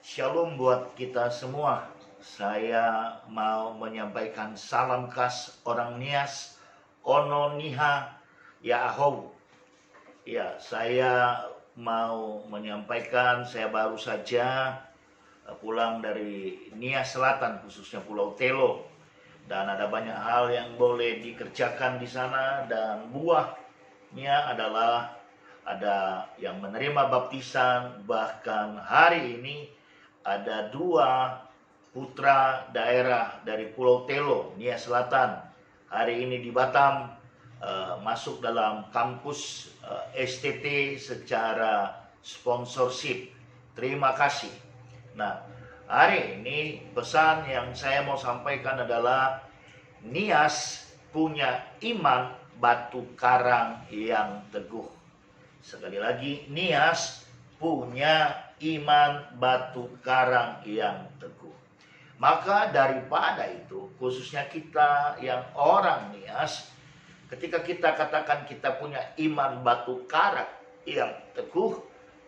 Shalom buat kita semua. Saya mau menyampaikan salam khas orang Nias, Ono Niha Ya Ahou. Ya, saya mau menyampaikan saya baru saja pulang dari Nias Selatan, khususnya Pulau Telo. Dan ada banyak hal yang boleh dikerjakan di sana, dan buahnya adalah ada yang menerima baptisan. Bahkan hari ini ada 2 putra daerah dari Pulau Telo, Nias Selatan, hari ini di Batam masuk dalam kampus STT secara sponsorship. Terima kasih. Nah, hari ini pesan yang saya mau sampaikan adalah Nias punya iman batu karang yang teguh. Sekali lagi, Nias punya iman batu karang yang teguh. Maka daripada itu, khususnya kita yang orang Nias, ketika kita katakan kita punya iman batu karang yang teguh,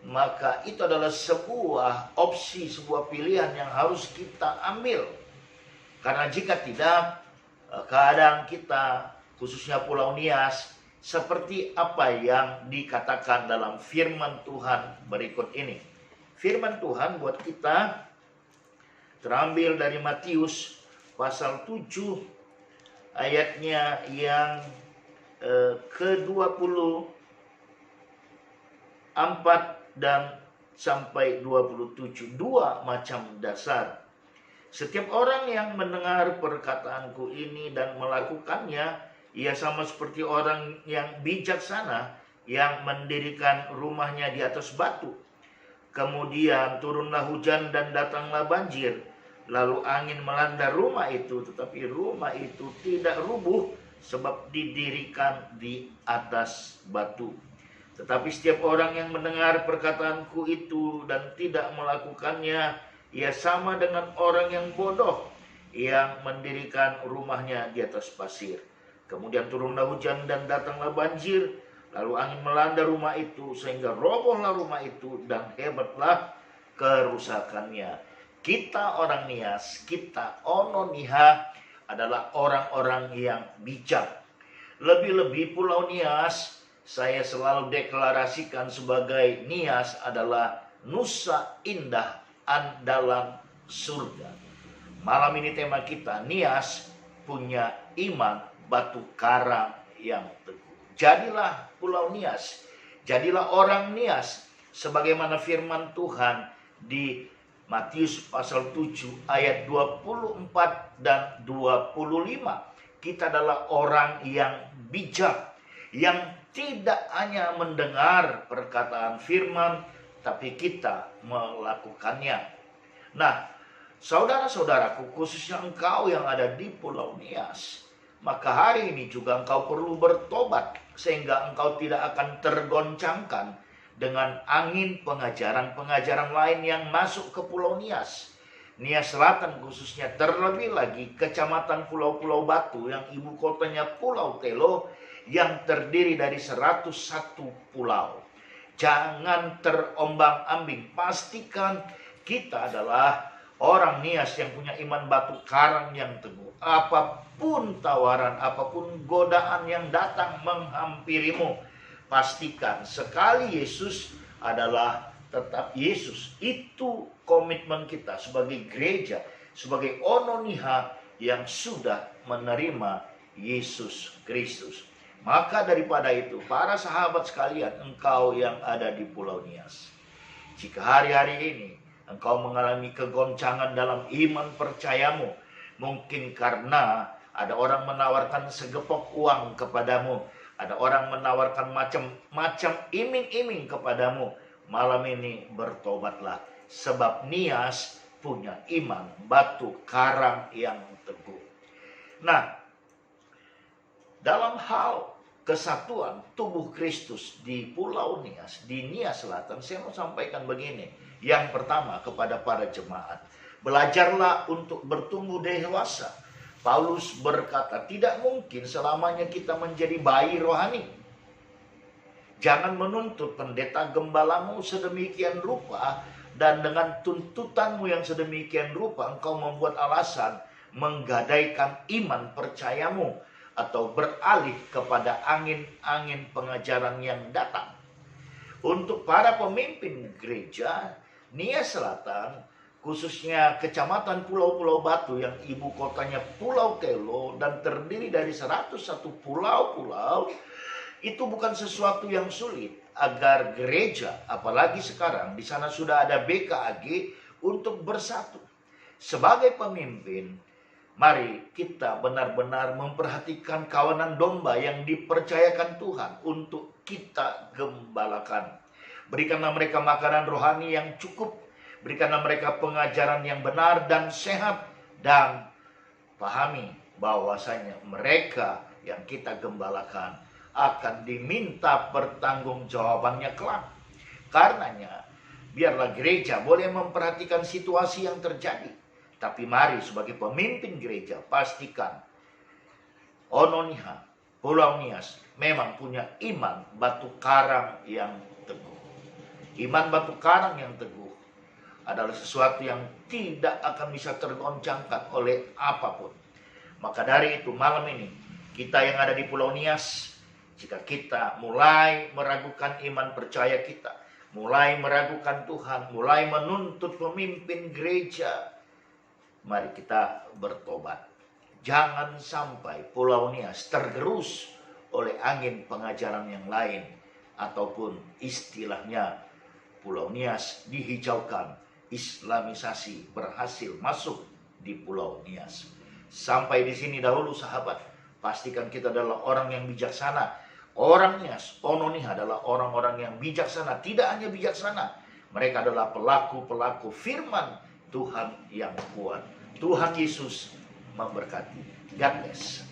maka itu adalah sebuah opsi, sebuah pilihan yang harus kita ambil. Karena jika tidak, keadaan kita, khususnya Pulau Nias, seperti apa yang dikatakan dalam firman Tuhan berikut ini. Firman Tuhan buat kita terambil dari Matius pasal 7 ayatnya yang ke-24 dan sampai 27. 2 macam dasar. Setiap orang yang mendengar perkataanku ini dan melakukannya, ia sama seperti orang yang bijaksana yang mendirikan rumahnya di atas batu. Kemudian turunlah hujan dan datanglah banjir. Lalu angin melanda rumah itu, tetapi rumah itu tidak rubuh sebab didirikan di atas batu. Tetapi setiap orang yang mendengar perkataanku itu dan tidak melakukannya, ia sama dengan orang yang bodoh yang mendirikan rumahnya di atas pasir. Kemudian turunlah hujan dan datanglah banjir, lalu angin melanda rumah itu sehingga robohlah rumah itu dan hebatlah kerusakannya. Kita orang Nias, kita Ono Niha adalah orang-orang yang bijak. Lebih-lebih Pulau Nias, saya selalu deklarasikan sebagai Nias adalah Nusa Indah Andalan Surga. Malam ini tema kita, Nias punya iman batu karang yang teguh. Jadilah Pulau Nias, jadilah orang Nias, sebagaimana firman Tuhan di Matius pasal 7 ayat 24 dan 25. Kita adalah orang yang bijak, yang tidak hanya mendengar perkataan firman, tapi kita melakukannya. Nah, saudara-saudaraku, khususnya engkau yang ada di Pulau Nias, maka hari ini juga engkau perlu bertobat, sehingga engkau tidak akan tergoncangkan dengan angin pengajaran-pengajaran lain yang masuk ke Pulau Nias. Nias Selatan khususnya, terlebih lagi Kecamatan Pulau-Pulau Batu yang ibu kotanya Pulau Telo, yang terdiri dari 101 pulau. Jangan terombang-ambing, pastikan kita adalah orang Nias yang punya iman batu karang yang teguh. Apapun tawaran, apapun godaan yang datang menghampirimu, pastikan sekali Yesus adalah tetap Yesus. Itu komitmen kita sebagai gereja, sebagai Ono Niha yang sudah menerima Yesus Kristus. Maka daripada itu, para sahabat sekalian, engkau yang ada di Pulau Nias, jika hari-hari ini engkau mengalami kegoncangan dalam iman percayamu, mungkin karena ada orang menawarkan segepok uang kepadamu, ada orang menawarkan macam-macam iming-iming kepadamu, malam ini bertobatlah, sebab Nias punya iman batu karang yang teguh. Nah, dalam hal kesatuan tubuh Kristus di Pulau Nias, di Nias Selatan, saya mau sampaikan begini. Yang pertama, kepada para jemaat, belajarlah untuk bertumbuh dewasa. Paulus berkata, tidak mungkin selamanya kita menjadi bayi rohani. Jangan menuntut pendeta gembalamu sedemikian rupa dan dengan tuntutanmu yang sedemikian rupa engkau membuat alasan menggadaikan iman percayamu atau beralih kepada angin-angin pengajaran yang datang. Untuk para pemimpin gereja Nia Selatan, khususnya Kecamatan Pulau-Pulau Batu yang ibu kotanya Pulau Kelo dan terdiri dari 101 pulau-pulau, itu bukan sesuatu yang sulit agar gereja, apalagi sekarang di sana sudah ada BKAG, untuk bersatu. Sebagai pemimpin, mari kita benar-benar memperhatikan kawanan domba yang dipercayakan Tuhan untuk kita gembalakan. Berikanlah mereka makanan rohani yang cukup, berikanlah mereka pengajaran yang benar dan sehat, dan pahami bahwasanya mereka yang kita gembalakan akan diminta pertanggungjawabannya kelak. Karenanya, biarlah gereja boleh memperhatikan situasi yang terjadi. Tapi mari sebagai pemimpin gereja, pastikan Ononiha, Pulau Nias memang punya iman batu karang yang teguh. Iman batu karang yang teguh adalah sesuatu yang tidak akan bisa tergoncangkan oleh apapun. Maka dari itu malam ini, kita yang ada di Pulau Nias, jika kita mulai meragukan iman percaya kita, mulai meragukan Tuhan, mulai menuntut pemimpin gereja, mari kita bertobat. Jangan sampai Pulau Nias tergerus oleh angin pengajaran yang lain, ataupun istilahnya Pulau Nias dihijaukan, Islamisasi berhasil masuk di Pulau Nias. Sampai di sini dahulu sahabat, pastikan kita adalah orang yang bijaksana. Orang Nias, Ononiha adalah orang-orang yang bijaksana. Tidak hanya bijaksana, mereka adalah pelaku-pelaku firman Tuhan yang kuat. Tuhan Yesus memberkati. God bless.